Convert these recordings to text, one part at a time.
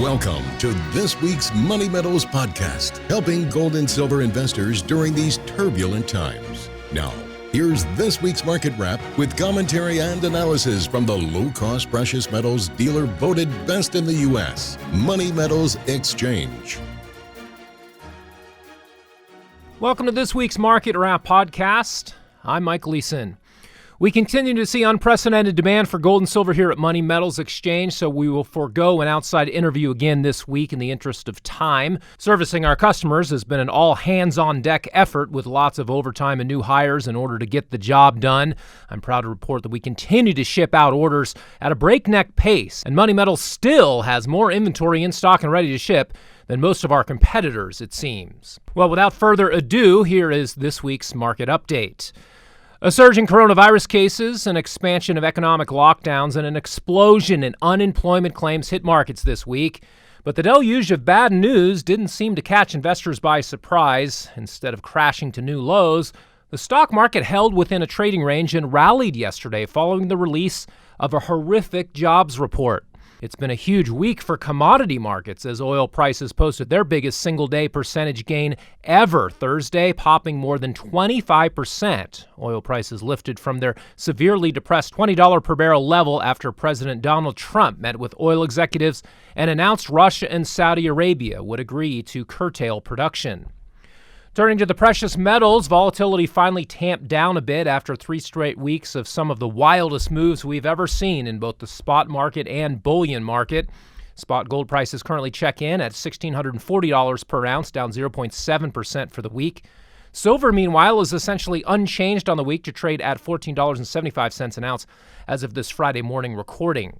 Welcome to this week's Money Metals podcast, helping gold and silver investors during these turbulent times. Now, here's this week's market wrap with commentary and analysis from the low-cost precious metals dealer voted best in the U.S., Money Metals Exchange. Welcome to this week's Market Wrap podcast. I'm Mike Leeson. We continue to see unprecedented demand for gold and silver here at Money Metals Exchange, so we will forego an outside interview again this week in the interest of time. Servicing our customers has been an all-hands-on-deck effort with lots of overtime and new hires in order to get the job done. I'm proud to report that we continue to ship out orders at a breakneck pace, and Money Metals still has more inventory in stock and ready to ship than most of our competitors, it seems. Well, without further ado, here is this week's market update. A surge in coronavirus cases, an expansion of economic lockdowns, and an explosion in unemployment claims hit markets this week. But the deluge of bad news didn't seem to catch investors by surprise. Instead of crashing to new lows, the stock market held within a trading range and rallied yesterday following the release of a horrific jobs report. It's been a huge week for commodity markets as oil prices posted their biggest single-day percentage gain ever Thursday, popping more than 25%. Oil prices lifted from their severely depressed $20 per barrel level after President Donald Trump met with oil executives and announced Russia and Saudi Arabia would agree to curtail production. Turning to the precious metals, volatility finally tamped down a bit after 3 straight weeks of some of the wildest moves we've ever seen in both the spot market and bullion market. Spot gold prices currently check in at $1,640 per ounce, down 0.7% for the week. Silver, meanwhile, is essentially unchanged on the week to trade at $14.75 an ounce as of this Friday morning recording.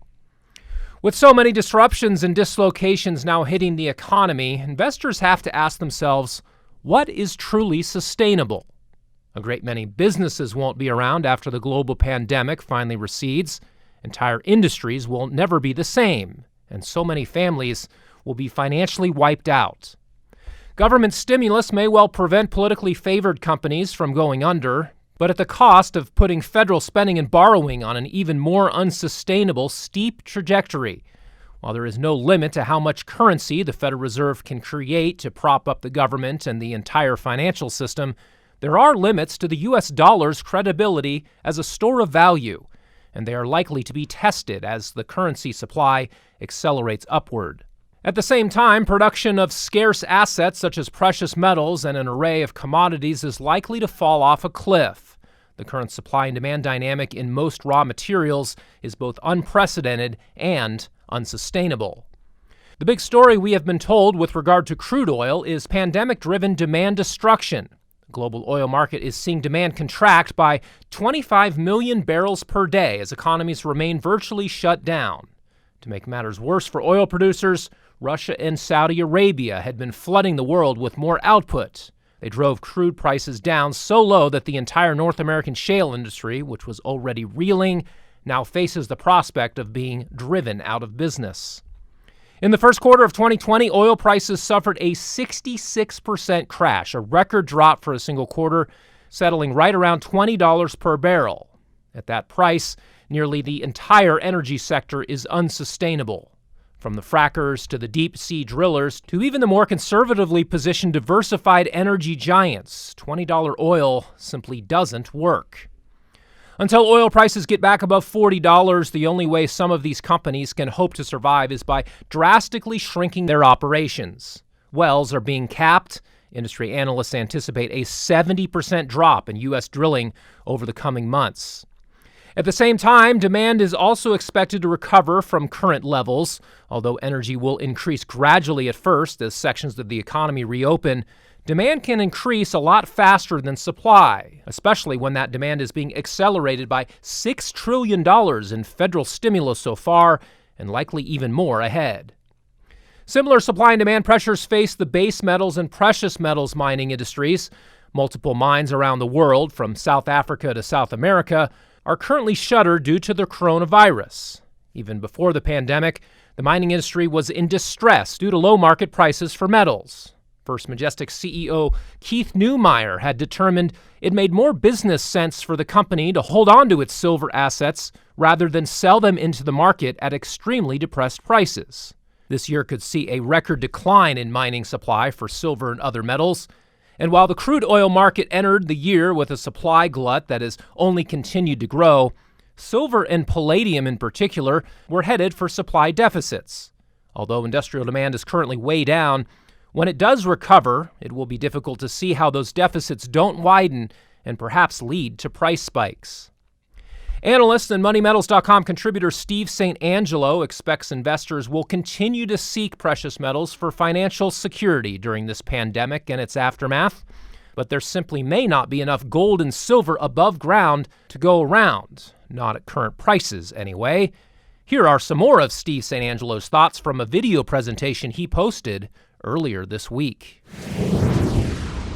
With so many disruptions and dislocations now hitting the economy, investors have to ask themselves, what is truly sustainable? A great many businesses won't be around after the global pandemic finally recedes. Entire industries will never be the same, and so many families will be financially wiped out. Government stimulus may well prevent politically favored companies from going under, but at the cost of putting federal spending and borrowing on an even more unsustainable, steep trajectory. While there is no limit to how much currency the Federal Reserve can create to prop up the government and the entire financial system, there are limits to the U.S. dollar's credibility as a store of value, and they are likely to be tested as the currency supply accelerates upward. At the same time, production of scarce assets such as precious metals and an array of commodities is likely to fall off a cliff. The current supply and demand dynamic in most raw materials is both unprecedented and unsustainable. The big story we have been told with regard to crude oil is pandemic-driven demand destruction. The global oil market is seeing demand contract by 25 million barrels per day as economies remain virtually shut down. To make matters worse for oil producers, Russia and Saudi Arabia had been flooding the world with more output. They drove crude prices down so low that the entire North American shale industry, which was already reeling, now faces the prospect of being driven out of business. In the first quarter of 2020, oil prices suffered a 66% crash, a record drop for a single quarter, settling right around $20 per barrel. At that price, nearly the entire energy sector is unsustainable. From the frackers to the deep-sea drillers to even the more conservatively positioned diversified energy giants, $20 oil simply doesn't work. Until oil prices get back above $40, the only way some of these companies can hope to survive is by drastically shrinking their operations. Wells are being capped. Industry analysts anticipate a 70% drop in U.S. drilling over the coming months. At the same time, demand is also expected to recover from current levels. Although energy will increase gradually at first as sections of the economy reopen, demand can increase a lot faster than supply, especially when that demand is being accelerated by $6 trillion in federal stimulus so far, and likely even more ahead. Similar supply and demand pressures face the base metals and precious metals mining industries. Multiple mines around the world, from South Africa to South America, are currently shuttered due to the coronavirus. Even before the pandemic, the mining industry was in distress due to low market prices for metals. First Majestic CEO Keith Neumeyer had determined it made more business sense for the company to hold on to its silver assets rather than sell them into the market at extremely depressed prices. This year could see a record decline in mining supply for silver and other metals. And while the crude oil market entered the year with a supply glut that has only continued to grow, silver and palladium in particular were headed for supply deficits. Although industrial demand is currently way down, when it does recover, it will be difficult to see how those deficits don't widen and perhaps lead to price spikes. Analyst and MoneyMetals.com contributor Steve St. Angelo expects investors will continue to seek precious metals for financial security during this pandemic and its aftermath, but there simply may not be enough gold and silver above ground to go around, not at current prices anyway. Here are some more of Steve St. Angelo's thoughts from a video presentation he posted earlier this week.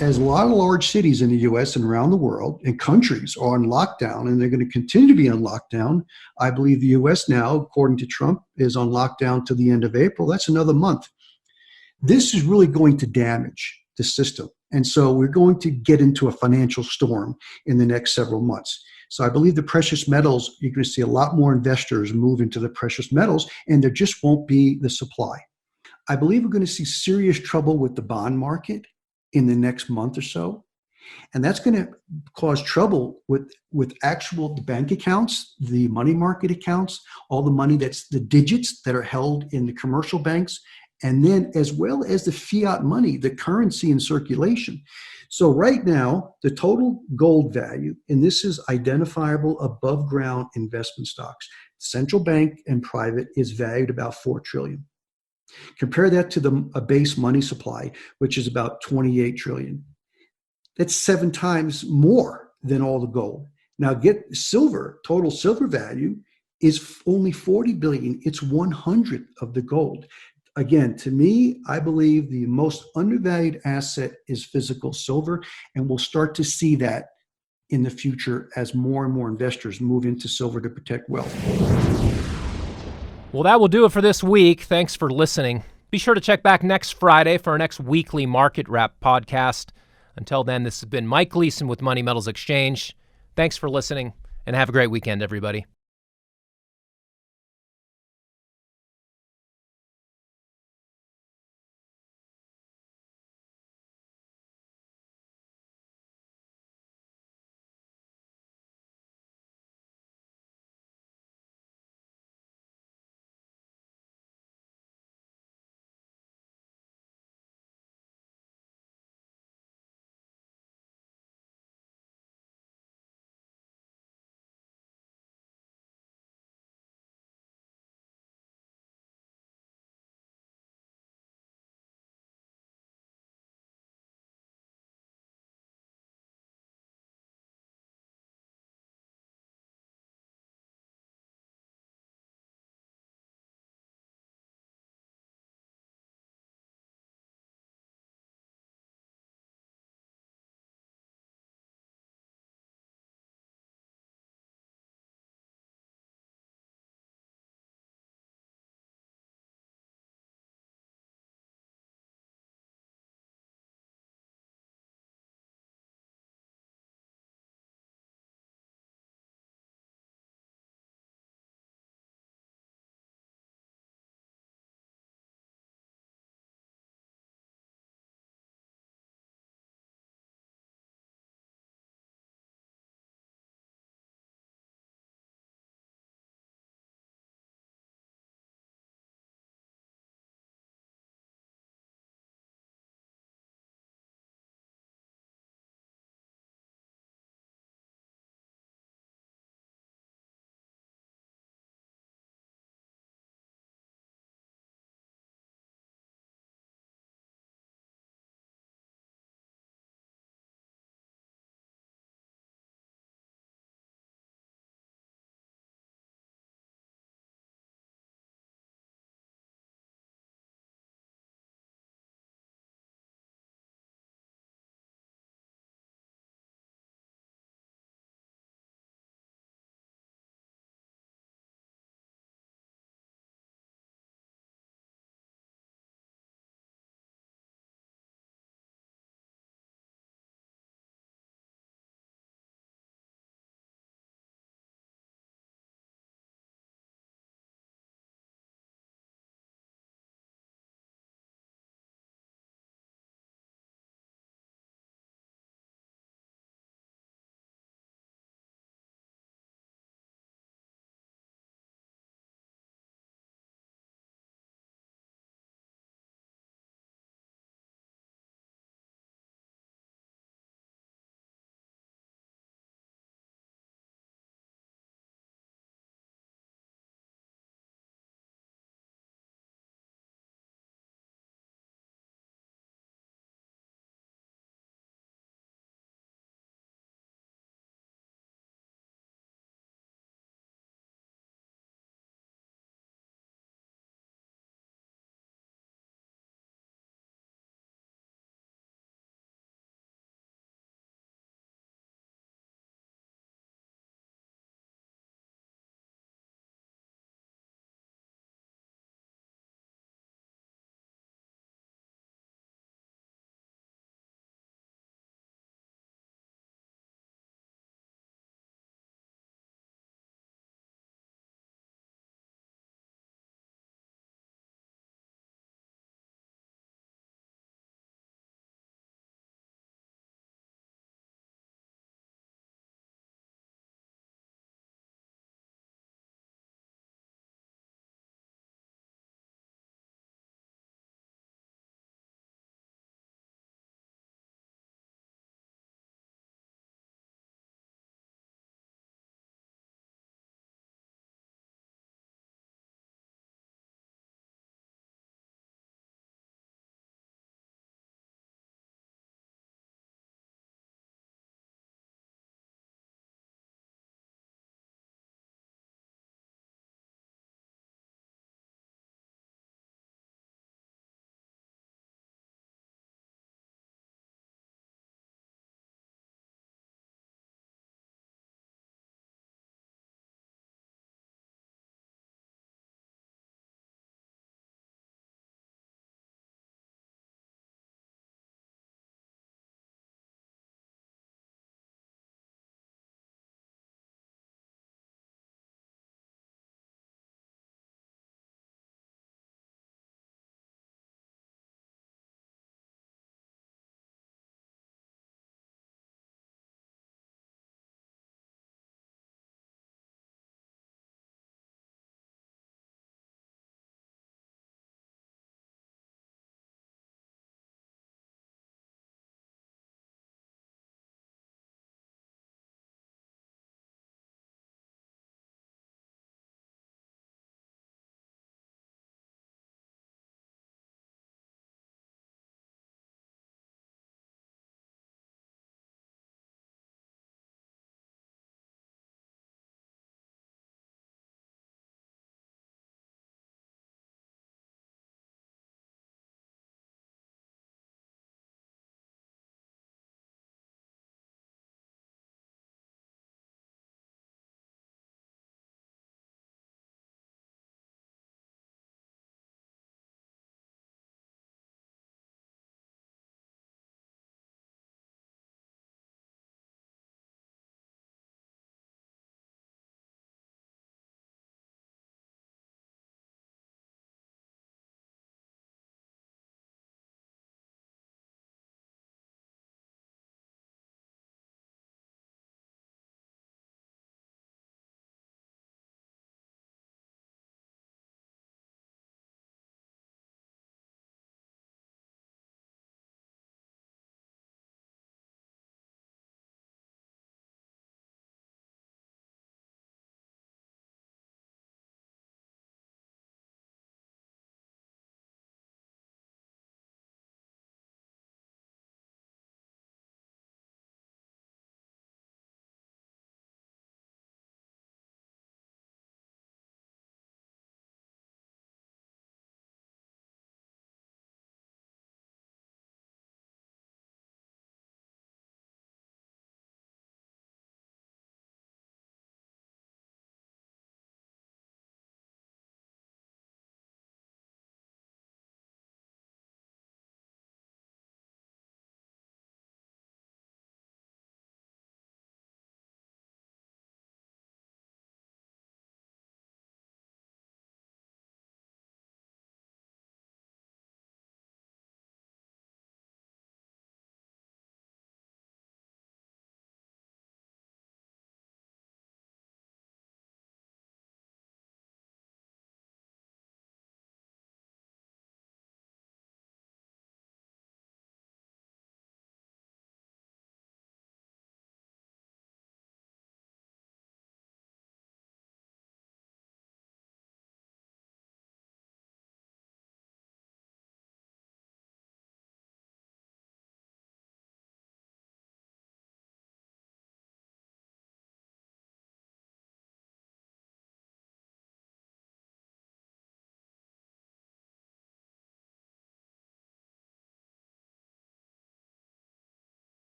As a lot of large cities in the U.S. and around the world and countries are on lockdown, and they're going to continue to be on lockdown. I believe the U.S. now, according to Trump, is on lockdown to the end of April. That's another month. This is really going to damage the system. And so we're going to get into a financial storm in the next several months. So I believe the precious metals, you're going to see a lot more investors move into the precious metals, and there just won't be the supply. I believe we're going to see serious trouble with the bond market in the next month or so. And that's going to cause trouble with actual bank accounts, the money market accounts, all the money that's the digits that are held in the commercial banks, and then as well as the fiat money, the currency in circulation. So right now, the total gold value, and this is identifiable above ground investment stocks, central bank and private, is valued about $4 trillion. Compare that to a base money supply, which is about 28 trillion. That's 7 times more than all the gold. Now get silver, total silver value is only 40 billion. It's 100 of the gold. Again, to me, I believe the most undervalued asset is physical silver, and we'll start to see that in the future as more and more investors move into silver to protect wealth. Well, that will do it for this week. Thanks for listening. Be sure to check back next Friday for our next weekly Market Wrap podcast. Until then, this has been Mike Gleason with Money Metals Exchange. Thanks for listening, and have a great weekend, everybody.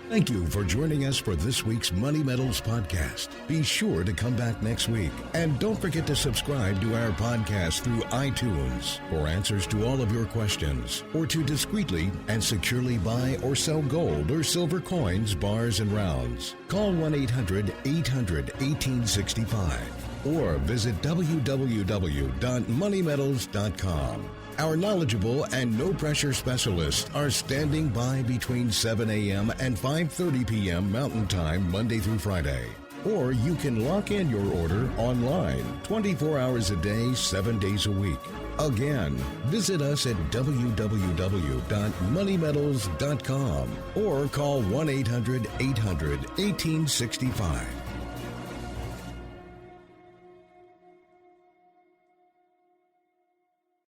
Thank you for joining us for this week's Money Metals podcast. Be sure to come back next week. And don't forget to subscribe to our podcast through iTunes for answers to all of your questions, or to discreetly and securely buy or sell gold or silver coins, bars, and rounds. Call 1-800-800-1865 or visit www.moneymetals.com. Our knowledgeable and no-pressure specialists are standing by between 7 a.m. and 5:30 p.m. Mountain Time, Monday through Friday. Or you can lock in your order online, 24 hours a day, 7 days a week. Again, visit us at www.moneymetals.com or call 1-800-800-1865.